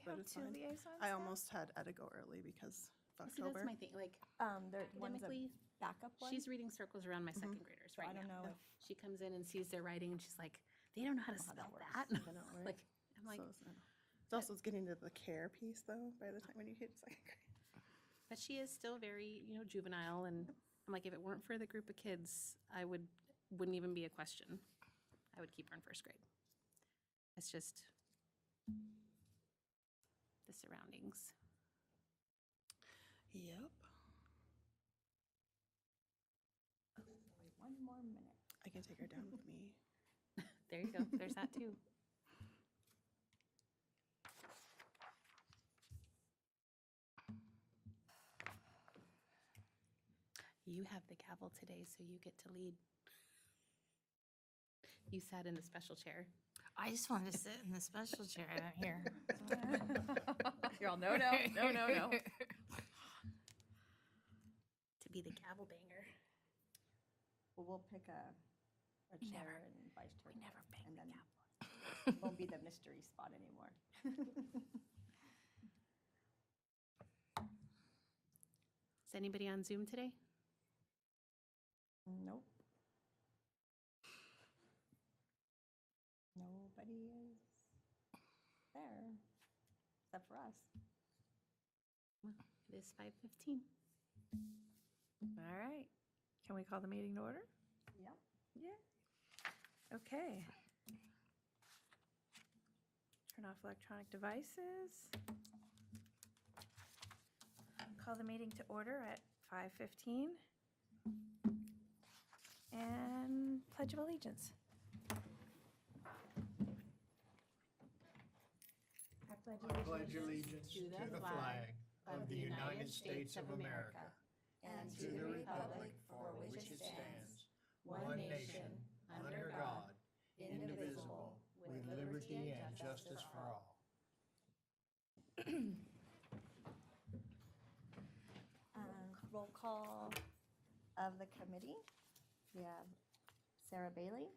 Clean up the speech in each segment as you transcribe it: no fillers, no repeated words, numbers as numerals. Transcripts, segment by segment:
but have it's 2 fine. liaisons I then? almost had Etta go early because of See, that's October. my thing, like, They're one's a academically, backup one. she's reading circles around my Mhm. second graders So I right don't now. know if, She comes in and sees their writing and she's like, they don't know how to Know how that spell works. that. I know, right? Like, I'm like, So it's also getting to the care piece though, by the time when you hit second grade. but she is still very, juvenile, and I'm like, if it weren't for the group of kids, wouldn't even be a question. I would keep her in first grade. It's just the surroundings. Yep. wait 1 more minute. I can take her down with me. There you go, there's that too. You have the gavel today, so you get to lead. You sat in the special chair. I just wanted to sit in the special chair out here. You're all, no. To be the gavel banger. Well, we'll pick a We chair never- and vice chair. We never bang And the then gavel. it won't be the mystery spot anymore. Is anybody on Zoom today? Nope. Nobody is there, except for us. Well, it is 5:15. All right. Can we call the meeting to order? Yep. Yeah. Okay. Turn off electronic devices. Call the meeting to order at 5:15. And Pledge of Allegiance. I pledge allegiance to the flag of the United States of America and to the republic for which it stands, one nation, under God, indivisible, with liberty and justice for all. Roll call of the committee. We have Sarah Bailey,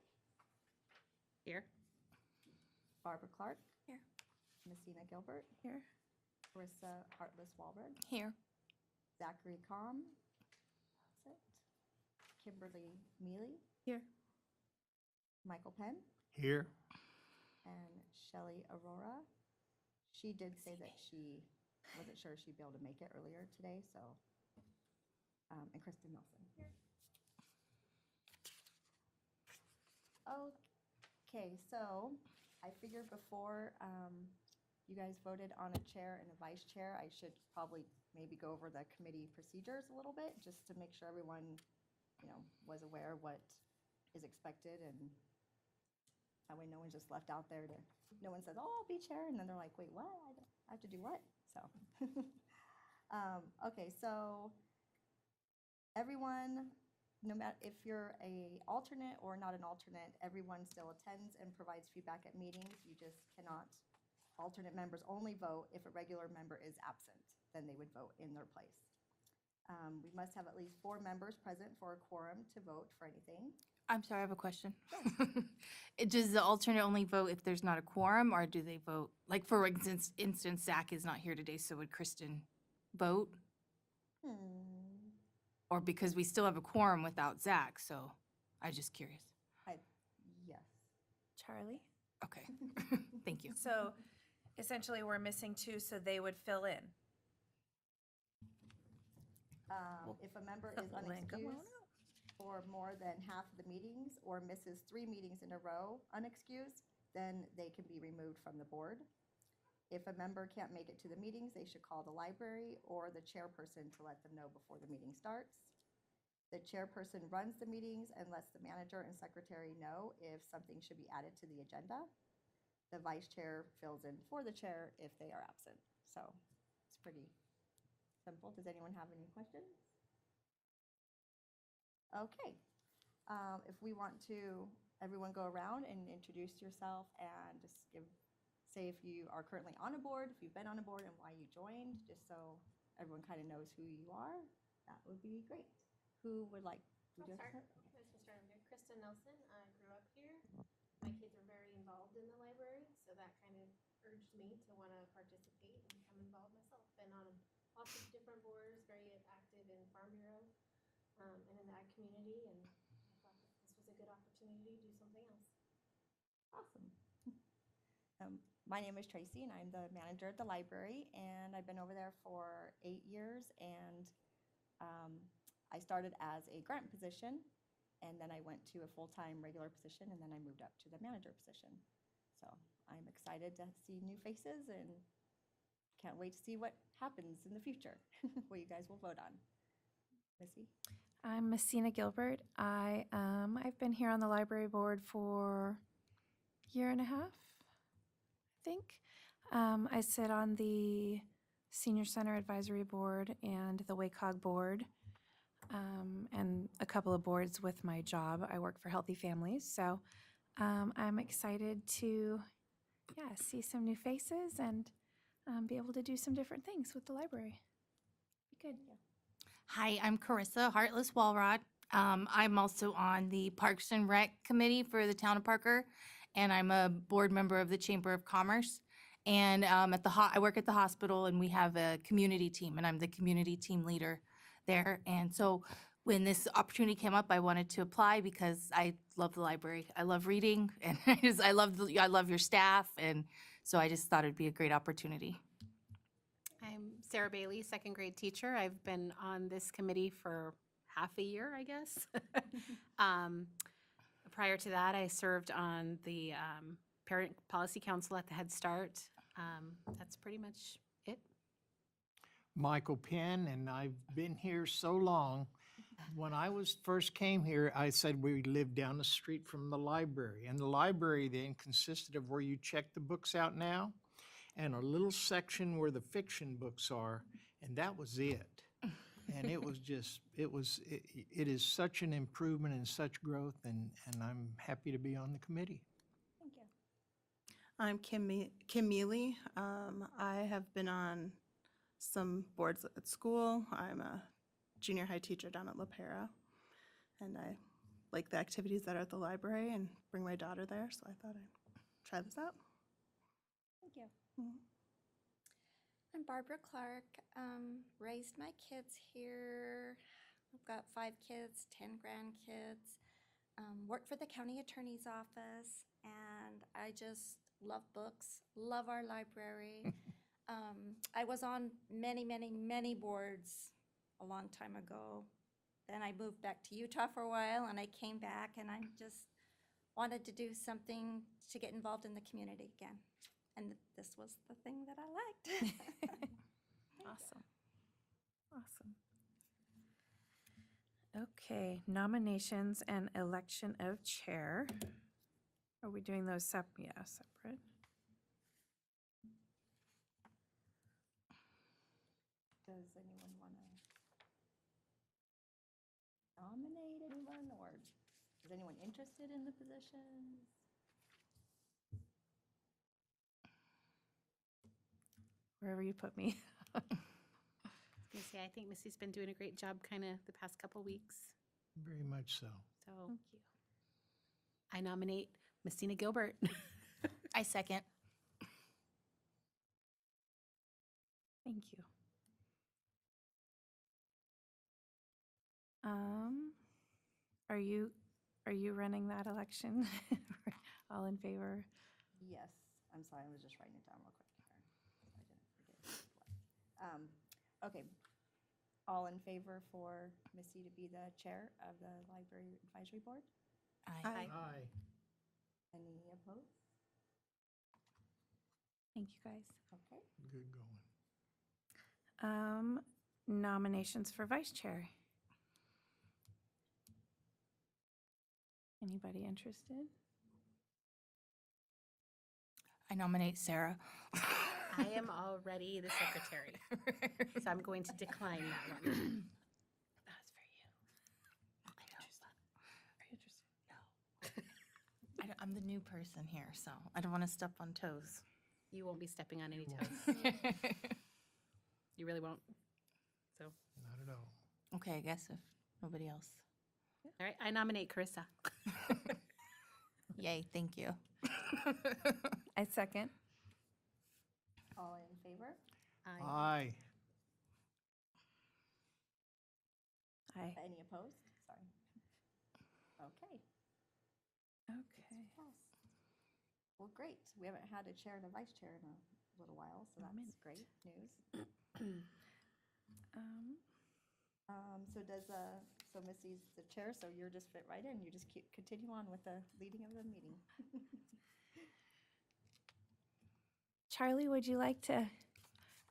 Here. Barbara Clark. Here. Messina Gilbert. Here. Carissa Hartless Wahlberg. Here. Zachary Calm. That's it. Kimberly Mealy. Here. Michael Penn. Here. And Shelley Aurora. She did say that she wasn't sure she'd be able to make it earlier today, so. And Kristen Nelson. Okay, so I figured before you guys voted on a chair and a vice chair, I should probably maybe go over the committee procedures a little bit, just to make sure everyone, was aware what is expected, and that way no one's just left out there no one says, oh, I'll be chair, and then they're like, wait, what? I have to do what? So, okay, so everyone, no matter if you're a alternate or not an alternate, everyone still attends and provides feedback at meetings. You just cannot, alternate members only vote if a regular member is absent, then they would vote in their place. We must have at least 4 members present for a quorum to vote for anything. I'm sorry, I have a question. Does the alternate only vote if there's not a quorum, or do they vote? Like, for instance, Zach is not here today, so would Kristen vote? Or because we still have a quorum without Zach, so I'm just curious. Yes. Charlie? Okay, thank you. So essentially, we're missing 2, so they would fill in. If a member is Link 'em all unexcused for more than half of the meetings or misses 3 meetings in a row unexcused, then they can be removed from the board. If a member can't make it to the meetings, they should call the library or the chairperson to let them know before the meeting starts. The chairperson runs the meetings and lets the manager and secretary know if something should be added to the agenda. The vice chair fills in for the chair if they are absent. So it's pretty simple. Does anyone have any questions? Okay. If we want to, everyone go around and introduce yourself and just say if you are currently on a board, if you've been on a board, and why you joined, just so everyone kind of knows who you are, that would be great. Who would like? I'll start. I was just starting here. Kristen Nelson. I grew up here. My kids were very involved in the library, so that kind of urged me to want to participate lots of different boards, very active in Farm Bureau and in the ag community. And I thought that this was a good opportunity to do something else. Awesome. My name is Tracy, and I'm the manager at the library, and I've been over there for 8 years, and I started as a grant position, and then I went to a full-time regular position, and then I moved up to the manager position. So I'm excited to see new faces and can't wait to see what happens in the future, what you guys will vote on. Missy? I'm Messina Gilbert. I've been here on the library board for a year and a half, I think. I sit on the Senior Center Advisory Board and the WACOG board, and a couple of boards with my job. I work for Healthy Families, so I'm excited to, see some new faces and be able to do some different things with the library. Be good. Hi, I'm Carissa Heartless Walrod. I'm also on the Parks and Rec Committee for the town of Parker, and I'm a board member of the Chamber of Commerce. And I work at the hospital, and we have a community team, and I'm the community team leader there. And so when this opportunity came up, I wanted to apply because I love the library. I love reading, and I love your staff, and so I just thought it'd be a great opportunity. I'm Sarah Bailey, second grade teacher. I've been on this committee for half a year, I guess. Prior to that, I served on the Parent Policy Council at the Head Start. That's pretty much it. Michael Penn, and I've been here so long. When I first came here, I said we lived down the street from the library. And the library then consisted of where you check the books out now and a little section where the fiction books are, and that was it. And it was just, it is such an improvement and such growth, and I'm happy to be on the committee. Thank you. I'm Kim Mealy. I have been on some boards at school. I'm a junior high teacher down at La Pera, and I like the activities that are at the library and bring my daughter there, so I thought I'd try this out. Thank you. I'm Barbara Clark. Raised my kids here. I've got 5 kids, 10 grandkids. Work for the county attorney's office, and I just love books, love our library. I was on many, many, many boards a long time ago. Then I moved back to Utah for a while, and I came back, and I just wanted to do something to get involved in the community again. And this was the thing that I liked. Awesome. Awesome. Okay, nominations and election of chair. Are we doing those separate? Does anyone want to nominate anyone, or is anyone interested in the positions? Wherever you put me. I was gonna say, I think Missy's been doing a great job kind of the past couple weeks. Very much so. So I nominate Messina Gilbert. I second. Thank you. Are you running that election? All in favor? Yes. I'm sorry, I was just writing it down real quick here, so I didn't forget. Okay. All in favor for Missy to be the chair of the Library Advisory Board? Aye. Aye. Any opposed? Thank you, guys. Good Okay. going. Nominations for vice chair. Anybody interested? I nominate Sarah. I am already the secretary, so I'm going to decline that one. That's for you. Are you interested? No. I'm the new person here, so I don't want to step on toes. You won't be stepping on any toes. You really won't. So, Not at all. Okay, I guess if nobody else. all right, I nominate Carissa. Yay, thank you. I second. All in favor? Aye. Aye. Aye. Any opposed? Sorry. Okay. Okay. Pass. Well, great. We haven't had a chair and a vice chair in a little while, so that's great news. So so Missy's the chair, so you're just fit right in. You just continue on with the leading of the meeting. Charlie, would you like to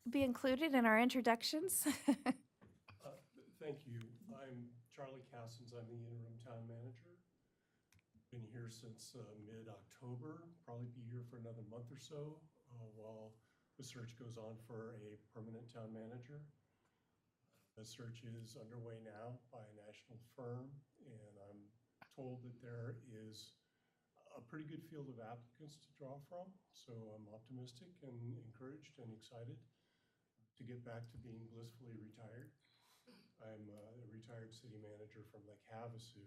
be included in our introductions? Thank you. I'm Charlie Cassens. I'm the interim town manager. Been here since mid-October, probably be here for another month or so while the search goes on for a permanent town manager. The search is underway now by a national firm, and I'm told that there is a pretty good field of applicants to draw from. So I'm optimistic and encouraged and excited to get back to being blissfully retired. I'm a retired city manager from Lake Havasu,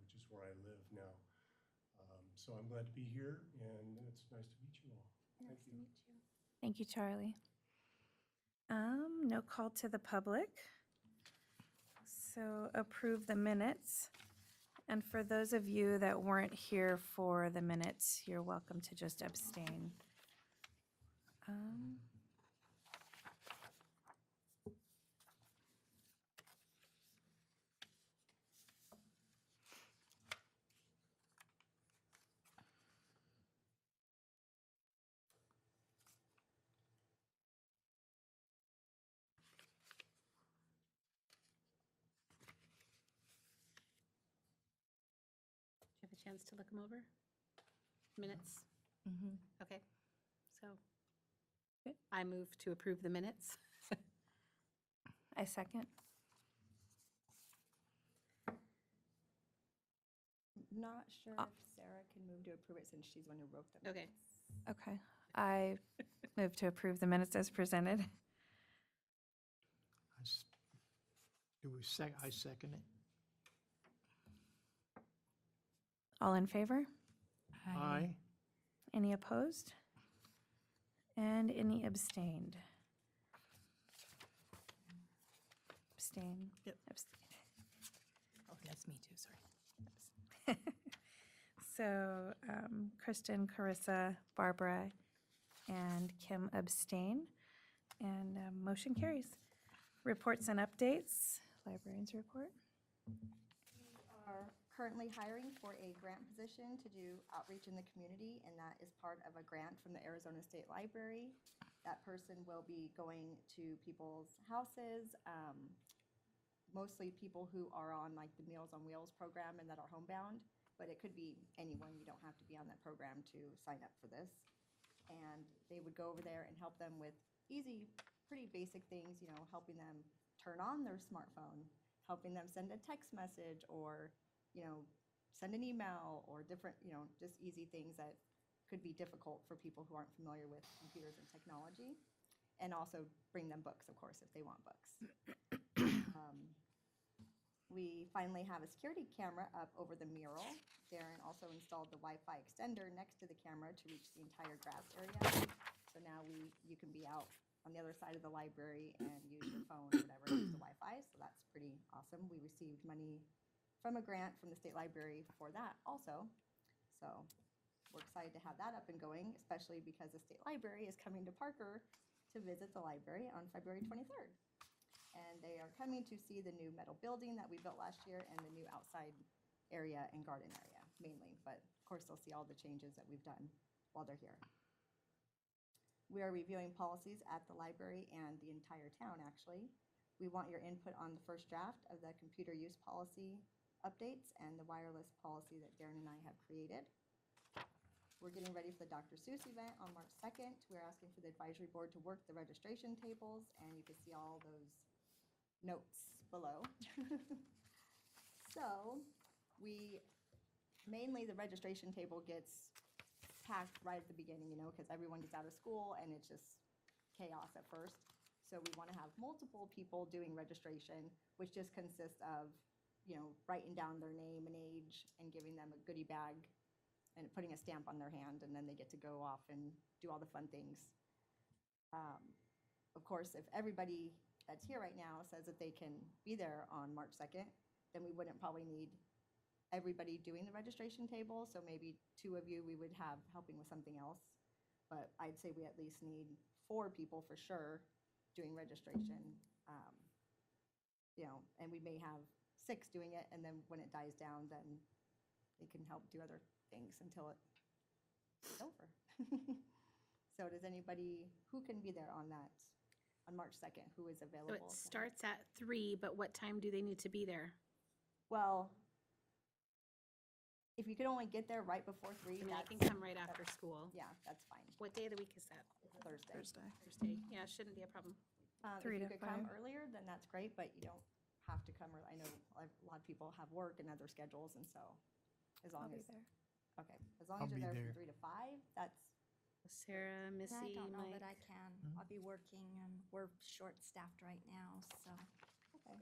which is where I live now. So I'm glad to be here, and it's nice to meet you all. Thank you. Thank you, Charlie. No call to the public. So approve the minutes. And for those of you that weren't here for the minutes, you're welcome to just abstain. Do you have a chance to look them over? Minutes? Okay, so Good. I move to approve the minutes. I second. Not sure if Sarah can move to approve it since she's the one who wrote them. Okay. Okay. I move to approve the minutes as presented. I second it. All in favor? Aye. Any opposed? And any abstained? Abstain? Yep. Abstain. Oh, that's me too, sorry. So Kristen, Carissa, Barbara, and Kim abstain, and motion carries. Reports and updates, librarians report. We are currently hiring for a grant position to do outreach in the community, and that is part of a grant from the Arizona State Library. That person will be going to people's houses, mostly people who are on like the Meals on Wheels program and that are homebound, but it could be anyone. You don't have to be on that program to sign up for this. And they would go over there and help them with easy, pretty basic things, helping them turn on their smartphone, helping them send a text message or, send an email or different, just easy things that could be difficult for people who aren't familiar with computers and technology. And also bring them books, of course, if they want books. We finally have a security camera up over the mural. Darren also installed the Wi-Fi extender next to the camera to reach the entire grass area. So now you can be out on the other side of the library and use your phone or whatever to use the Wi-Fi. So that's pretty awesome. We received money from a grant from the state library for that also. So we're excited to have that up and going, especially because the state library is coming to Parker to visit the library on February 23rd. And they are coming to see the new metal building that we built last year and the new outside area and garden area mainly. But of course, they'll see all the changes that we've done while they're here. We are reviewing policies at the library and the entire town, actually. We want your input on the first draft of the computer use policy updates and the wireless policy that Darren and I have created. We're getting ready for the Dr. Seuss event on March 2nd. We're asking for the advisory board to work the registration tables, and you can see all those notes below. So mainly the registration table gets packed right at the beginning, because everyone gets out of school and it's just chaos at first. So we want to have multiple people doing registration, which just consists of, writing down their name and age and giving them a goodie bag and putting a stamp on their hand, and then they get to go off and do all the fun things. Of course, if everybody that's here right now says that they can be there on March 2nd, then we wouldn't probably need everybody doing the registration table. So maybe 2 of you we would have helping with something else. But I'd say we at least need 4 people for sure doing registration. And we may have 6 doing it, and then when it dies down, then they can help do other things until it's over. So does anybody, who can be there on March 2nd, who is So available? it starts at 3, but what time do they need to be there? Well, if you could only get there right before 3, I mean, I that's, can come right after school. yeah, that's fine. What day of the week is that? Thursday. Thursday. Thursday? Yeah, it shouldn't be a problem. If 3 you to could come 5. earlier, then that's great, but you don't have to come early. I know a lot of people have work and other schedules, and so as long I'll be as, there. okay, as long I'll as you're be there there. from 3 to 5, that's, Sarah, Missy, I don't know Mike. that I can. I'll be working and we're short-staffed right now, so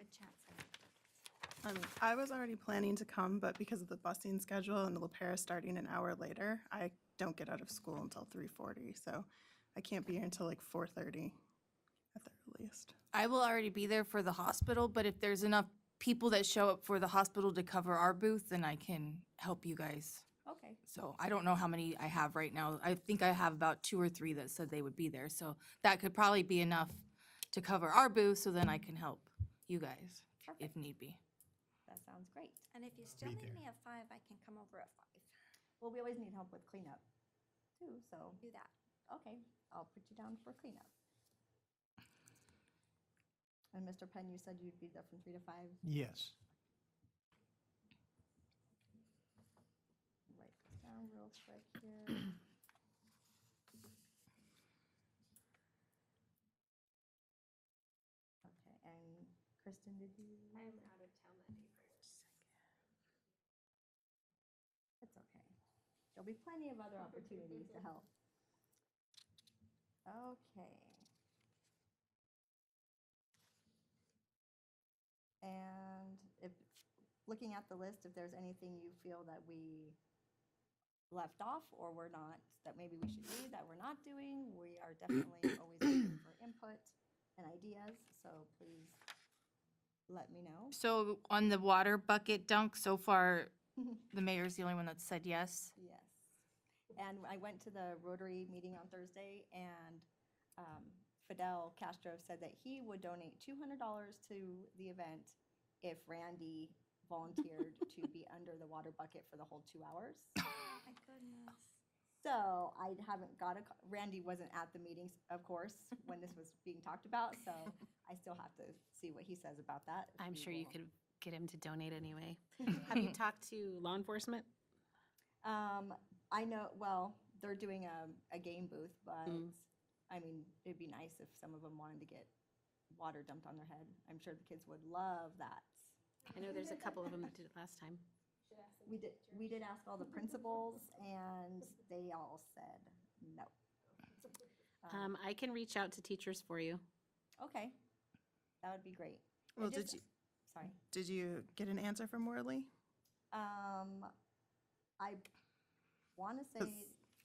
good chance I won't make it. I was already planning to come, but because of the busing schedule and La Pera starting an hour later, I don't get out of school until 3:40, so I can't be here until like 4:30 at the earliest. I will already be there for the hospital, but if there's enough people that show up for the hospital to cover our booth, then I can help you guys. okay. So I don't know how many I have right now. I think I have about 2 or 3 that said they would be there. So that could probably be enough to cover our booth, so then I can help you guys if Perfect. need be. That sounds great. And if you still Be need there. me at 5, I can come over at 5. Well, we always need help with cleanup too, so, Do that. okay, I'll put you down for cleanup. And Mr. Penn, you said you'd be there from 3 to 5? Yes. Write this down real quick here. Okay, and Kristen, did you? I'm out of town that day for It's okay. There'll be plenty of other opportunities to help. Okay. And if, looking at the list, if there's anything you feel that we left off or we're not, that maybe we should do, that we're not doing, we are definitely always looking for input and ideas, so please let me know. So on the water bucket dunk, so far, the mayor's the only one that said yes. Yes. And I went to the Rotary meeting on Thursday, and Fidel Castro said that he would donate $200 to the event if Randy volunteered to be under the water bucket for the whole 2 hours. My goodness. So I haven't got Randy wasn't at the meetings, of course, when this was being talked about, so I still have to see what he says about that. if I'm he sure you will- could get him to donate anyway. Have you talked to law enforcement? I know, well, they're doing a game booth, but, Mm. I mean, it'd be nice if some of them wanted to get water dumped on their head. I'm sure the kids would love that. I know there's a couple of them that did it last time. should ask them. We did ask all the principals, and they all said no. I can reach out to teachers for you. Okay, that would be great. And Well, just- Sorry. Did you get an answer from Worley? I want to say Cause-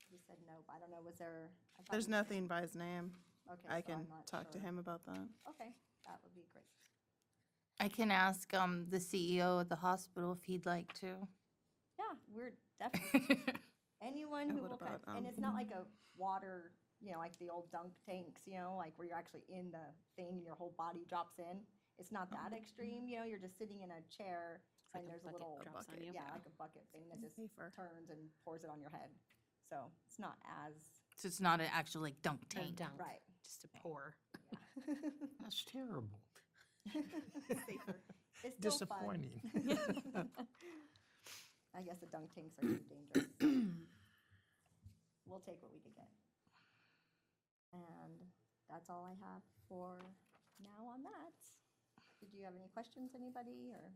he said no, but I don't know, was there? I thought There's he- nothing by his name. Okay, I so can I'm not talk to sure. him about that. Okay, that would be great. I can ask the CEO of the hospital if he'd like to. Yeah, we're definitely, anyone And who what will come. about, And it's not like a water, like the old dunk tanks, like where you're actually in the thing and your whole body drops in. It's not that extreme, you're just sitting in a chair like and a there's a bucket little, drops on you. yeah, like a bucket thing that just Safer. turns and pours it on your head. So it's not as, So it's not an actual like dunk tank. Dunk, right. just a pour. Yeah. That's terrible. It's still fun. Disappointing. I guess the dunk tanks are too dangerous. We'll take what we could get. And that's all I have for now on that. Did you have any questions, anybody, or?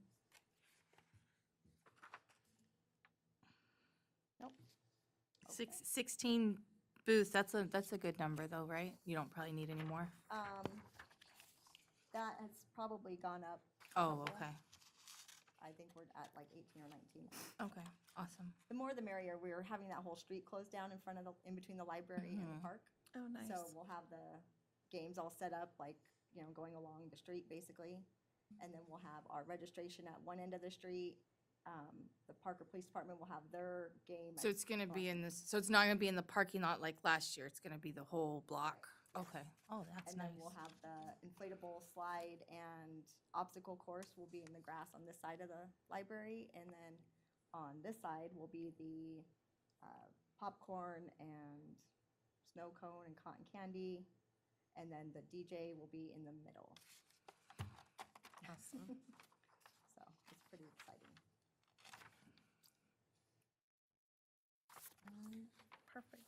Nope. Okay. 16 booths, that's a good number though, right? You don't probably need any more? That has probably gone up. Oh, couple. okay. I think we're at like 18 or 19. Okay, awesome. The more the merrier. We're having that whole street closed down in front of in between the library and the Mhm. park. Oh, nice. So we'll have the games all set up, like, going along the street, basically. And then we'll have our registration at one end of the street. The Parker Police Department will have their game. So at it's gonna be Boston. in this, so it's not gonna be in the parking lot like last year, it's gonna be the whole block? Okay, oh, that's And nice. then we'll have the inflatable slide and obstacle course will be in the grass on this side of the library. And then on this side will be the popcorn and snow cone and cotton candy. And then the DJ will be in the middle. Awesome. So it's pretty exciting. Perfect.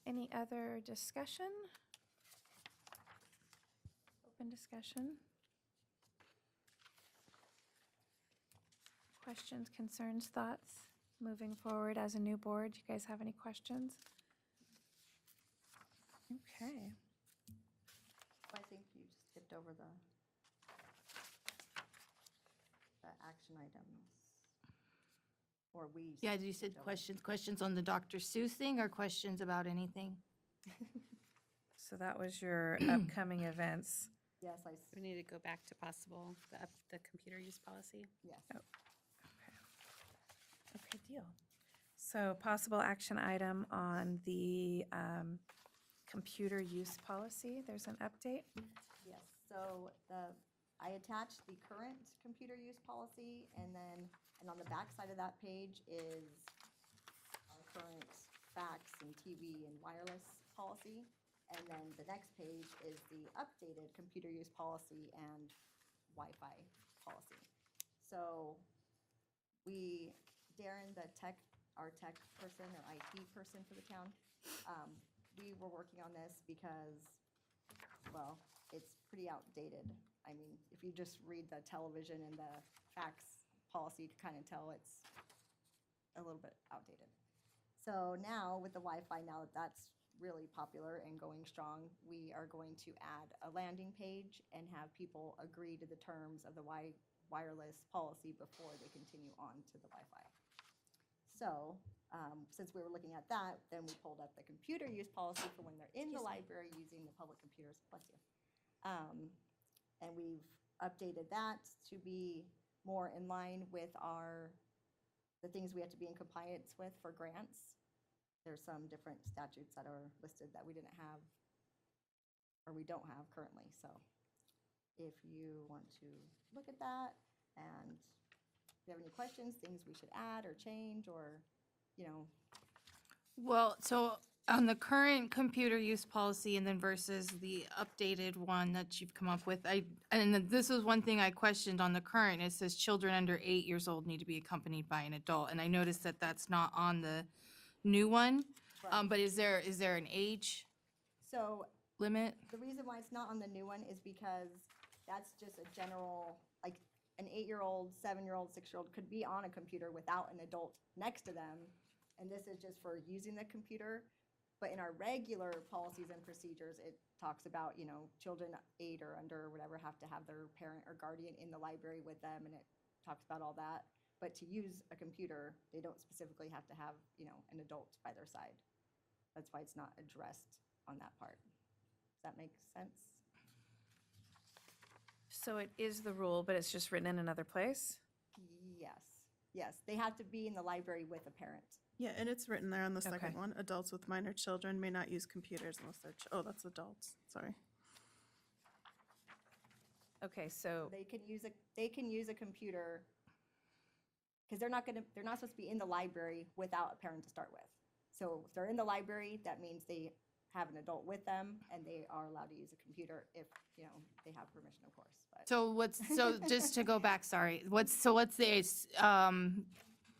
Any other discussion? Open discussion? Questions, concerns, thoughts? Moving forward as a new board, you guys have any questions? Okay. I think you just skipped over the action items. Or we. Yeah, you said skipped over. questions on the Dr. Seuss thing or questions about anything? So that was your upcoming events. Yes, We need to go back to possible, the computer use policy. yes. Okay, deal. So possible action item on the computer use policy, there's an update? Yes, so I attached the current computer use policy, and on the back side of that page is our current fax and TV and wireless policy. And then the next page is the updated computer use policy and Wi-Fi policy. So Darren, our tech person or IT person for the town, we were working on this because, well, it's pretty outdated. I mean, if you just read the television and the fax policy, you can kind of tell it's a little bit outdated. So now with the Wi-Fi, now that that's really popular and going strong, we are going to add a landing page and have people agree to the terms of the wireless policy before they continue on to the Wi-Fi. So since we were looking at that, then we pulled up the computer use policy for when they're in the library using the public computers. Bless you. And we've updated that to be more in line with the things we have to be in compliance with for grants. There's some different statutes that are listed that we didn't have, or we don't have currently. So if you want to look at that, and if you have any questions, things we should add or change, or, Well, so on the current computer use policy and then versus the updated one that you've come up with, and this was one thing I questioned on the current, it says children under 8 years old need to be accompanied by an adult, and I noticed that that's not on the new one. Right. But is there an age so limit? the reason why it's not on the new one is because that's just a general, like, an 8-year-old, 7-year-old, 6-year-old could be on a computer without an adult next to them. And this is just for using the computer. But in our regular policies and procedures, it talks about, children 8 or under or whatever have to have their parent or guardian in the library with them, and it talks about all that. But to use a computer, they don't specifically have to have, an adult by their side. That's why it's not addressed on that part. Does that make sense? So it is the rule, but it's just written in another place? Yes, they have to be in the library with a parent. Yeah, and it's written there on the second Okay. one. Adults with minor children may not use computers unless they're, oh, that's adults, sorry. Okay, so, They can use a computer, because they're not supposed to be in the library without a parent to start with. So if they're in the library, that means they have an adult with them, and they are allowed to use a computer if, they have permission, of course. But So just to go back, sorry, what's the,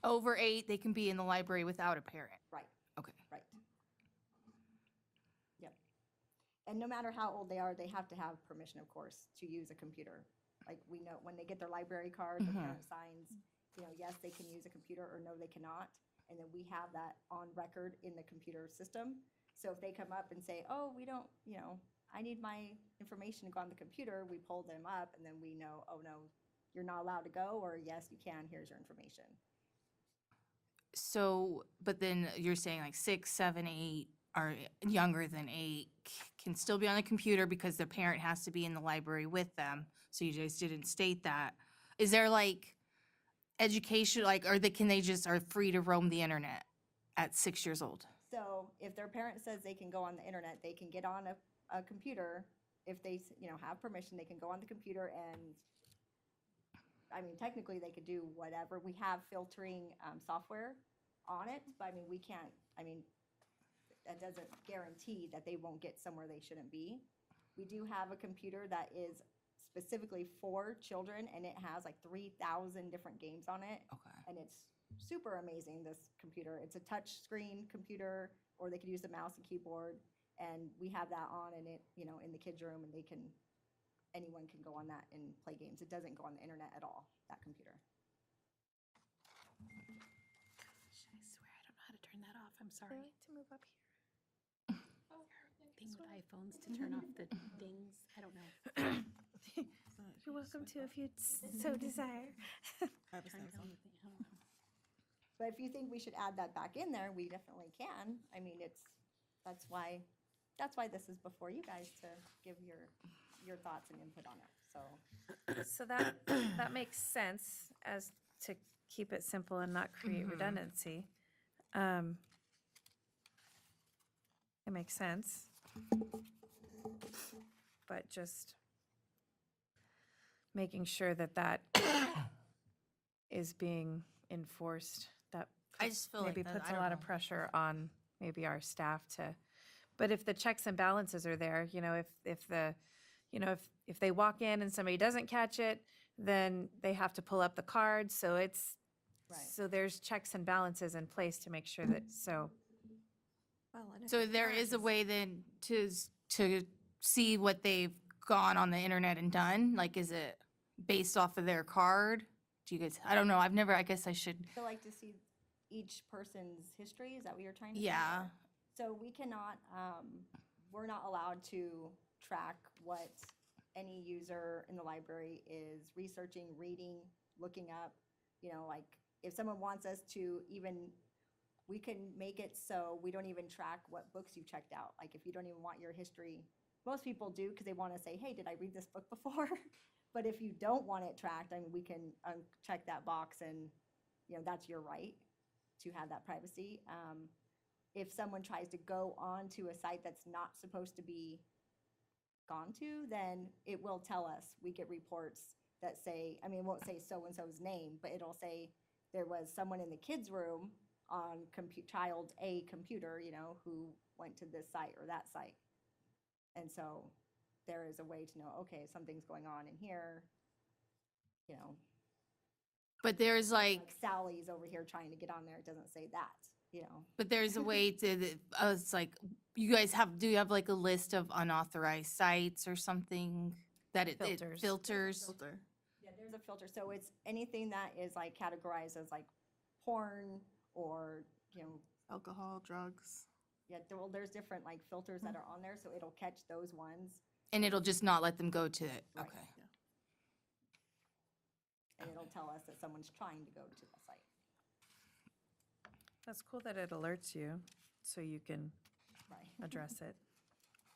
over 8, they can be in the library without a parent? Right. Okay. Right. Yep. And no matter how old they are, they have to have permission, of course, to use a computer. Like, we know when they get their library card, the parent signs, yes, they can use a computer, or no, they cannot. And then we have that on record in the computer system. So if they come up and say, oh, we don't, I need my information to go on the computer, we pull them up, and then we know, oh, no, you're not allowed to go, or yes, you can, here's your information. So, but then you're saying like 6, 7, 8 are younger than 8 can still be on the computer because the parent has to be in the library with them. So you just didn't state that. Is there like education, like, can they just are free to roam the internet at 6 years old? So if their parent says they can go on the internet, they can get on a computer. If they, have permission, they can go on the computer and, I mean, technically they could do whatever. We have filtering software on it, but I mean, we can't, that doesn't guarantee that they won't get somewhere they shouldn't be. We do have a computer that is specifically for children, and it has like 3,000 different games on it. Okay. And it's super amazing, this computer. It's a touch screen computer, or they could use the mouse and keyboard. And we have that on, and it, in the kids' room, and anyone can go on that and play games. It doesn't go on the internet at all, that computer. I swear, I don't know how to turn that off. I'm I sorry. like to move up here. Thing with iPhones to turn off the dings. I don't know. You're welcome to if you so desire. Turn down the thing. I don't know. But if you think we should add that back in there, we definitely can. I mean, that's why this is before you guys to give your thoughts and input on it, so. So that makes sense as to keep it simple and not create redundancy. It makes sense. But just making sure that is being enforced, that I just feel like maybe that- puts I a don't lot of know. pressure on maybe our staff to, but if the checks and balances are there, if they walk in and somebody doesn't catch it, then they have to pull up the card, so Right. so there's checks and balances in place to make sure that, Well, and if So the there parent is a way then to see what they've gone on the internet and done? Like, is it based off of their card? Do you guys, I don't know, I guess I should, So like to see each person's history, is that what you're trying to say? yeah. So we cannot, we're not allowed to track what any user in the library is researching, reading, looking up. Like if someone wants us to we can make it so we don't even track what books you checked out. Like if you don't even want your history, most people do because they want to say, hey, did I read this book before? But if you don't want it tracked, we can check that box and, that's your right to have that privacy. If someone tries to go onto a site that's not supposed to be gone to, then it will tell us. We get reports that say, it won't say so-and-so's name, but it'll say there was someone in the kids' room on child A computer, who went to this site or that site. And so there is a way to know, okay, something's going on in here, But there's like, like Sally's over here trying to get on there. It doesn't say that, but there's a way to, it's like, you guys do you have like a list of unauthorized sites or something that it Filters. filters? Filter. Yeah, there's a filter. So it's anything that is like categorized as like porn or, Alcohol, drugs. yeah, there's different like filters that are on there. So it'll catch those ones And it'll just not let them go to it, Right. okay. and it'll tell us that someone's trying to go to the site. that's cool that it alerts you, so you can Right. address it.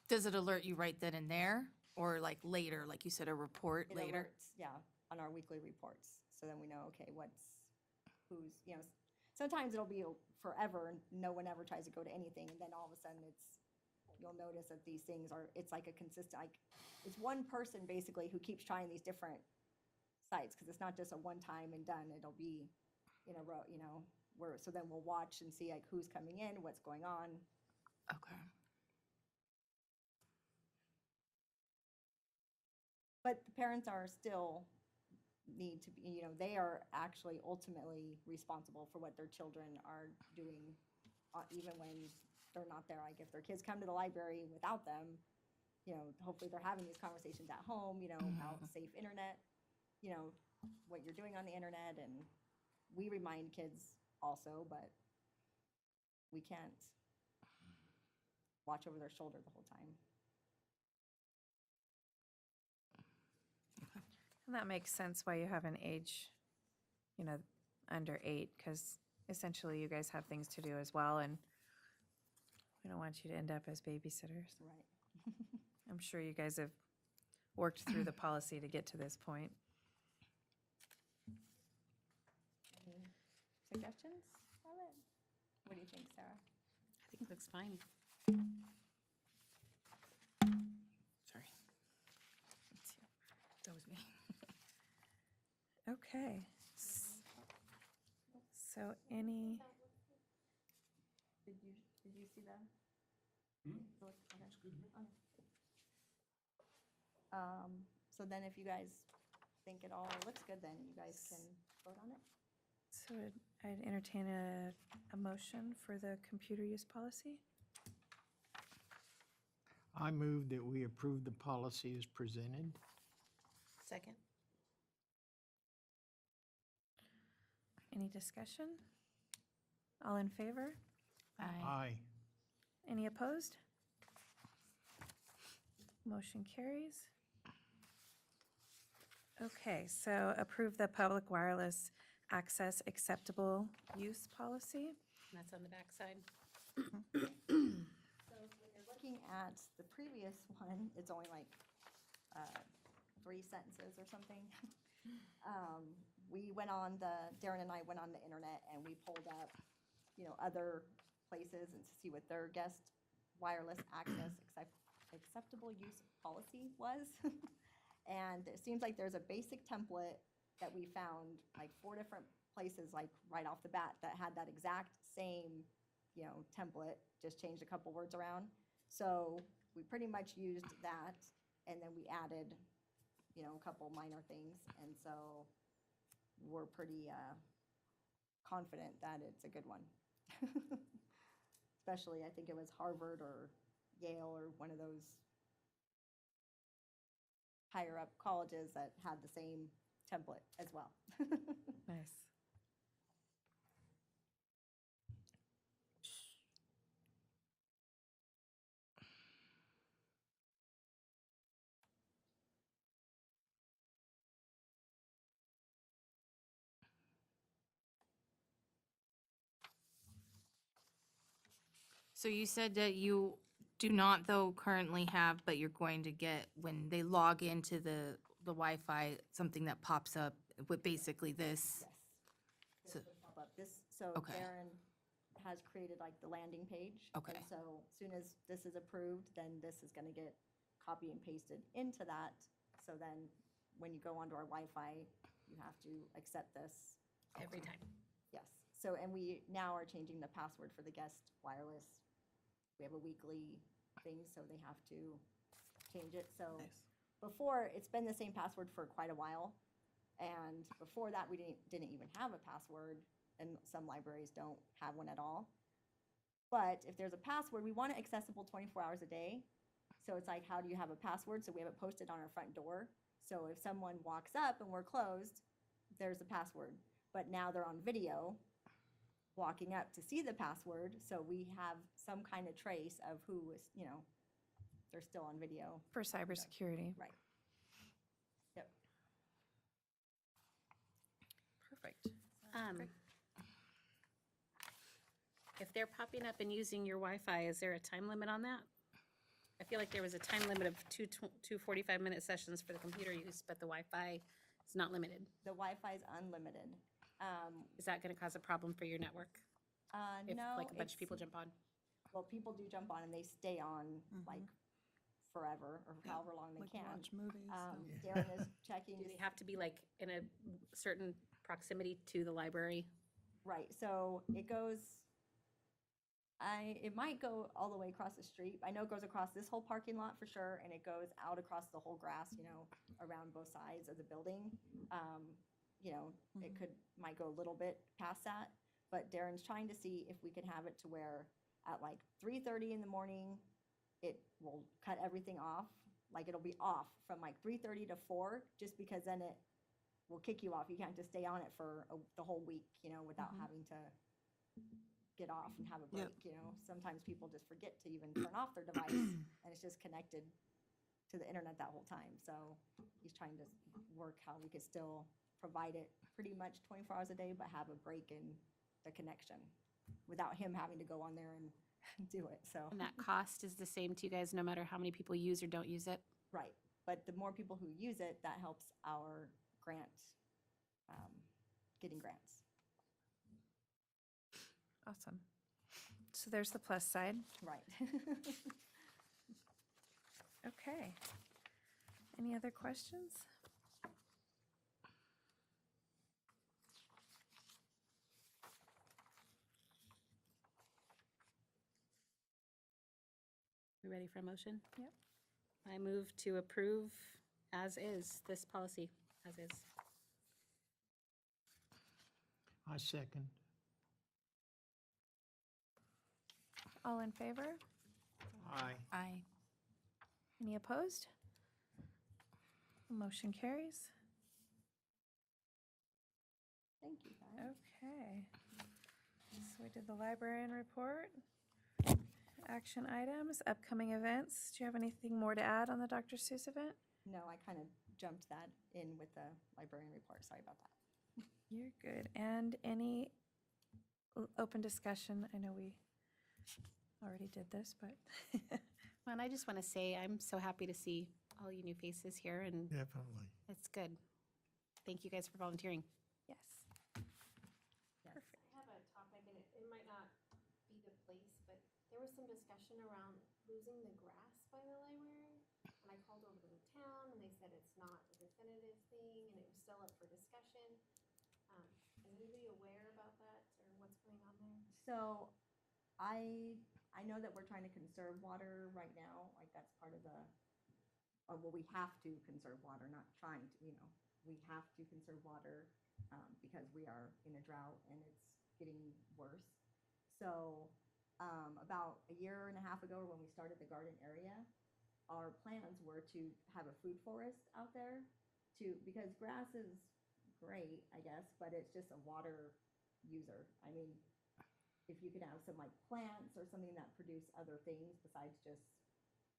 Does it alert you right then and there, or like later, like you said, a report It later? alerts, yeah, on our weekly reports. So then we know, okay, who's, sometimes it'll be forever and no one ever tries to go to anything. And then all of a sudden you'll notice that these things it's like a consistent, it's one person basically who keeps trying these different sites. Cause it's not just a one time and done. It'll be in a row, so then we'll watch and see like who's coming in, what's going on. Okay. But the parents are still need to be, they are actually ultimately responsible for what their children are doing, even when they're not there. Like if their kids come to the library without them, hopefully they're having these conversations at home, about safe internet, what you're doing on the internet. And we remind kids also, but we can't watch over their shoulder the whole time. And that makes sense why you have an age, under 8, because essentially you guys have things to do as well, and we don't want you to end up as babysitters. Right. I'm sure you guys have worked through the policy to get to this point. Any suggestions of it? What do you think, Sarah? I think it looks fine. Sorry. That was me. Okay. So any, Did you see that? Hmm? Okay. Looks good. So then if you guys think it all looks good, then you guys can vote on it. So I'd entertain a motion for the computer use policy. I move that we approve the policy as presented. Second. Any discussion? All in favor? Aye. Any opposed? Motion carries. Okay, so approve the public wireless access acceptable use policy. And that's on the backside. So when you're looking at the previous one, it's only like 3 sentences or something. Darren and I went on the internet and we pulled up, other places and to see what their guest wireless access acceptable use policy was. And it seems like there's a basic template that we found, like 4 different places, like right off the bat, that had that exact same, template, just changed a couple words around. So we pretty much used that, and then we added, a couple minor things. And so we're pretty confident that it's a good one. Especially, I think it was Harvard or Yale or one of those higher up colleges that had the same template as well. Nice. So you said that you do not though currently have, but you're going to get, when they log into the Wi-Fi, something that pops up with basically this. Yes. This So- would pop up. So Okay. Darren has created like the landing page. Okay. And so as soon as this is approved, then this is going to get copy and pasted into that. So then when you go onto our Wi-Fi, you have to accept this. Every time. Yes. So, and we now are changing the password for the guest wireless. We have a weekly thing, so they have to change it. So before, it's been the same password for quite a while. And before that, we didn't even have a password, and some libraries don't have one at all. But if there's a password, we want it accessible 24 hours a day. So it's like, how do you have a password? So we have it posted on our front door. So if someone walks up and we're closed, there's a password. But now they're on video, walking up to see the password, so we have some kind of trace of who is, they're still on video. For cybersecurity. Right. Yep. Perfect. If they're popping up and using your Wi-Fi, is there a time limit on that? I feel like there was a time limit of two 45-minute sessions for the computer use, but the Wi-Fi is not limited. The Wi-Fi is unlimited. Is that going to cause a problem for your network? If No, like a bunch of it's- people jump on? Well, people do jump on and they stay on like forever or however long they Like can. watch movies. Darren is checking. Do to they have to be like in a certain proximity to the library? Right, so it goes, it might go all the way across the street. I know it goes across this whole parking lot for sure, and it goes out across the whole grass, around both sides of the building. It might go a little bit past that, but Darren's trying to see if we can have it to where at like 3:30 in the morning, it will cut everything off. Like it'll be off from like 3:30 to 4, just because then it will kick you off. You can't just stay on it for the whole week, without having to get off and have a break, Sometimes people just forget to even turn off their device, and it's just connected to the internet that whole time. So he's trying to work how we could still provide it pretty much 24 hours a day, but have a break in the connection without him having to go on there and do it, so. And that cost is the same to you guys, no matter how many people use or don't use it? Right, but the more people who use it, that helps our grant, getting grants. Awesome. So there's the plus side. Right. Okay. Any other questions? We ready for a motion? Yep. I move to approve as is, this policy, as is. I second. All in favor? Aye. Aye. Any opposed? Motion carries. Thank you, guys. Okay. So we did the librarian report. Action items, upcoming events. Do you have anything more to add on the Dr. Seuss event? No, I kind of jumped that in with the librarian report. Sorry about that. You're good. And any open discussion? I know we already did this, but Well, and I just want to say, I'm so happy to see all you new faces here, and Definitely. it's good. Thank you guys for volunteering. yes. Yes. Perfect. I have a topic, and it might not be the place, but there was some discussion around losing the grass by the library. And I called over to the town, and they said it's not a definitive thing, and it was still up for discussion. Is anybody aware about that, or what's going on there? So I know that we're trying to conserve water right now, like that's part of the, well, we have to conserve water, not trying to, we have to conserve water because we are in a drought and it's getting worse. So about a year and a half ago, when we started the garden area, our plans were to have a food forest out there because grass is great, I guess, but it's just a water user. I mean, if you could have some like plants or something that produce other things besides just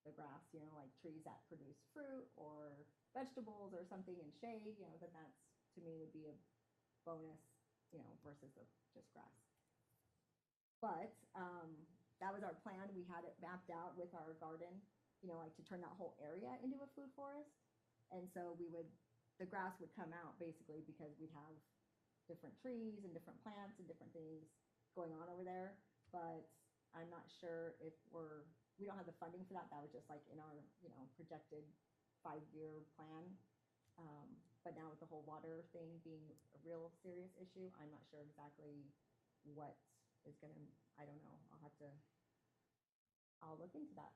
the grass, like trees that produce fruit or vegetables or something in shade, then that's, to me, would be a bonus, versus just grass. But that was our plan. We had it mapped out with our garden, like to turn that whole area into a food forest. And so the grass would come out basically because we'd have different trees and different plants and different things going on over there. But I'm not sure if we don't have the funding for that. That was just like in our, projected 5-year plan. But now with the whole water thing being a real serious issue, I'm not sure exactly what is I don't know. I'll look into that.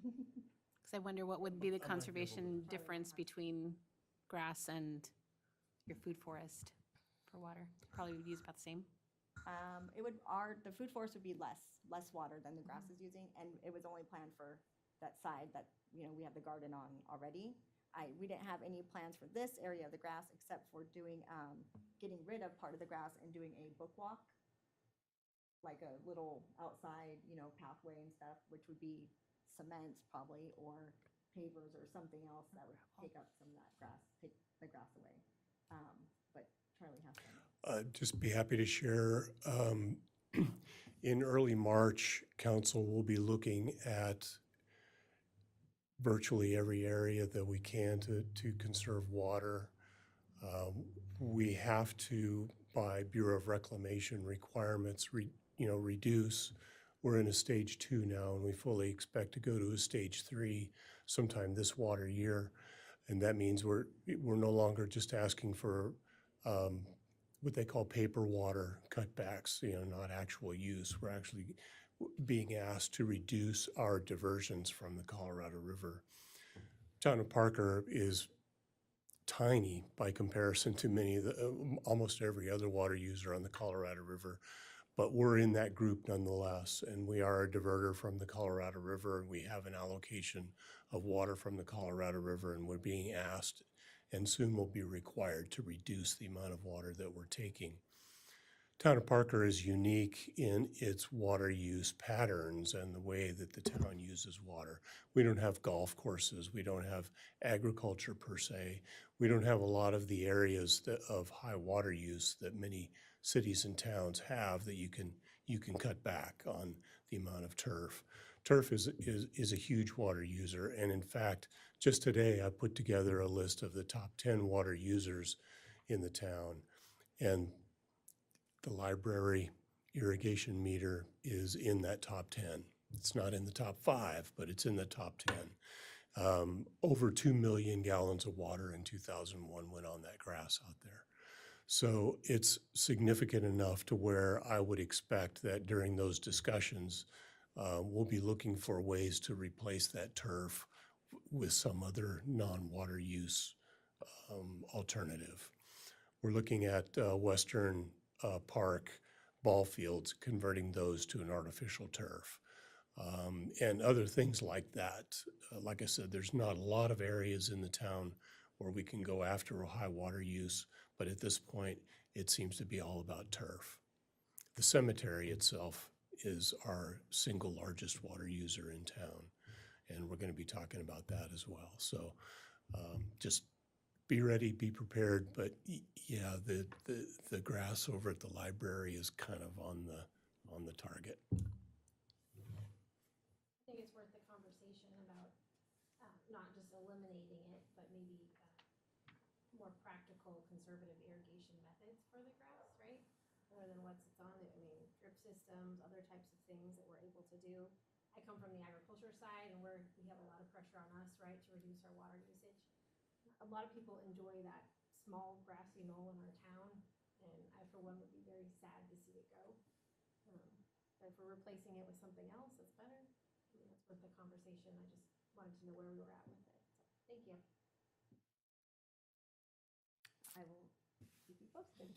Because I wonder what would be the I might be able to- conservation difference between grass and your food forest for water. Probably would use about the same. The food forest would be less water than the grass is using, and it was only planned for that side that, we have the garden on already. We didn't have any plans for this area of the grass except for getting rid of part of the grass and doing a book walk, like a little outside, pathway and stuff, which would be cement probably, or pavers or something else that would take up some of that grass, take the grass away. But Charlie has some. Just be happy to share. In early March, council will be looking at virtually every area that we can to conserve water. We have to, by Bureau of Reclamation requirements, reduce. We're in a stage 2 now, and we fully expect to go to a stage 3 sometime this water year. And that means we're no longer just asking for what they call paper water cutbacks, not actual use. We're actually being asked to reduce our diversions from the Colorado River. Town of Parker is tiny by comparison to almost every other water user on the Colorado River, but we're in that group nonetheless, and we are a diverter from the Colorado River, and we have an allocation of water from the Colorado River, and we're being asked, and soon will be required, to reduce the amount of water that we're taking. Town of Parker is unique in its water use patterns and the way that the town uses water. We don't have golf courses. We don't have agriculture per se. We don't have a lot of the areas of high water use that many cities and towns have that you you can cut back on the amount of turf. Turf is a huge water user, and in fact, just today I put together a list of the top 10 water users in the town, and the library irrigation meter is in that top 10. It's not in the top 5, but it's in the top 10. Over 2 million gallons of water in 2001 went on that grass out there. So it's significant enough to where I would expect that during those discussions, we'll be looking for ways to replace that turf with some other non-water use alternative. We're looking at Western Park ball fields, converting those to an artificial turf, and other things like that. Like I said, there's not a lot of areas in the town where we can go after a high water use, but at this point, it seems to be all about turf. The cemetery itself is our single largest water user in town, and we're going to be talking about that as well. So just be ready, be prepared, but yeah, the grass over at the library is kind of on the target. I think it's worth the conversation about not just eliminating it, but maybe more practical conservative irrigation methods for the grass, right? Other than what's on it, I mean, drip systems, other types of things that we're able to do. I come from the agriculture side, and we have a lot of pressure on us, right, to reduce our water usage. A lot of people enjoy that small grassy knoll in our town, and I, for one, would be very sad to see it go. But if we're replacing it with something else that's better, I mean, that's worth the conversation. I just wanted to know where we were at with it. So, thank you. I will keep you posted.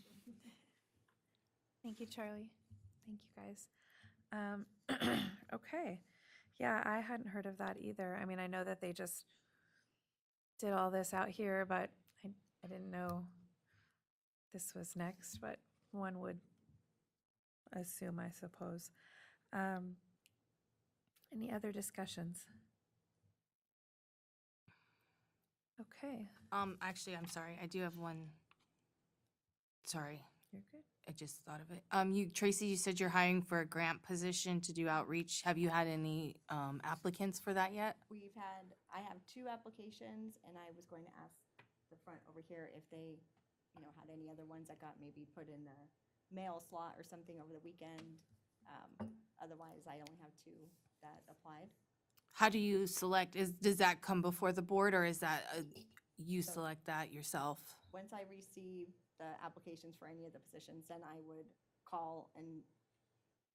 Thank you, Charlie. Thank you, guys. Okay. Yeah, I hadn't heard of that either. I mean, I know that they just did all this out here, but I didn't know this was next, but one would assume, I suppose. Any other discussions? Okay, Actually, I'm sorry. I do have one. Sorry, you're good. I just thought of it. Tracy, you said you're hiring for a grant position to do outreach. Have you had any applicants for that yet? I have 2 applications, and I was going to ask the front over here if they, had any other ones that got maybe put in the mail slot or something over the weekend. Otherwise, I only have 2 that applied. How do you select? Does that come before the board, or is that you select that yourself? Once I receive the applications for any of the positions, then I would call and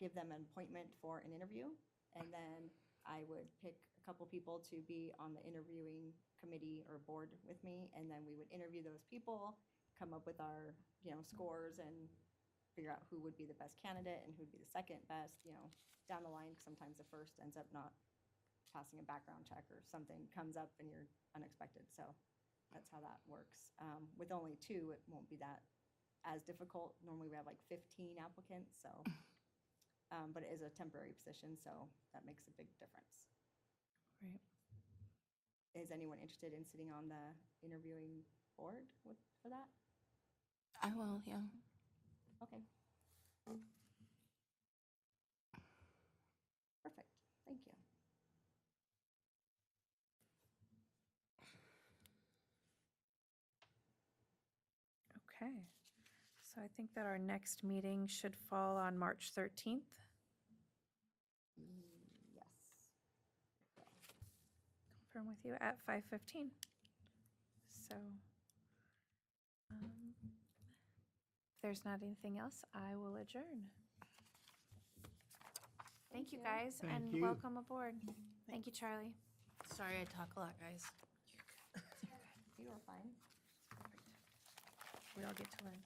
give them an appointment for an interview. And then I would pick a couple people to be on the interviewing committee or board with me. And then we would interview those people, come up with our, scores, and figure out who would be the best candidate and who would be the second best, down the line. Sometimes the first ends up not passing a background check or something comes up and you're unexpected. So that's how that works. With only 2, it won't be that as difficult. Normally we have like 15 applicants, so, but it is a temporary position, so that makes a big difference. Right. Is anyone interested in sitting on the interviewing board for that? I will, yeah. Okay. Perfect, thank you. Okay, so I think that our next meeting should fall on March 13th. Yes. Confirm with you at 5:15. So, if there's not anything else, I will adjourn. Thank you, guys, Thank and you. welcome aboard. Thank you, Charlie. Sorry I talk a lot, guys. You are fine. We all get to learn.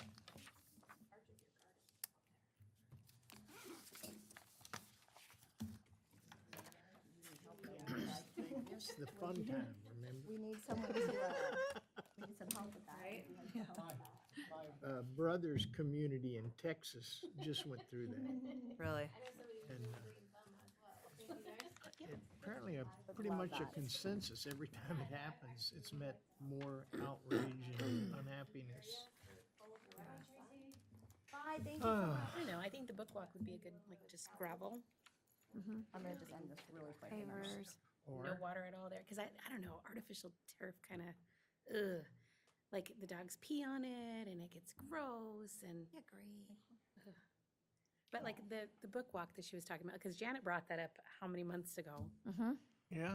It's the fun time, remember? We need someone to, we need some help with that. Right? My brother's community in Texas just went through that. Really? And apparently pretty much a consensus. Every time it happens, it's met more outrage and unhappiness. Bye, thank you so much. I don't know, I think the book walk would be a good, like, just gravel, I'm gonna just end this really quick. and then- Pavers. no water at all there, because I don't know, artificial turf kind of, ugh. Like, the dogs pee on it, and it gets gross, and, I agree. but like, the book walk that she was talking about, because Janet brought that up how many months ago? Mm-hmm. Yeah.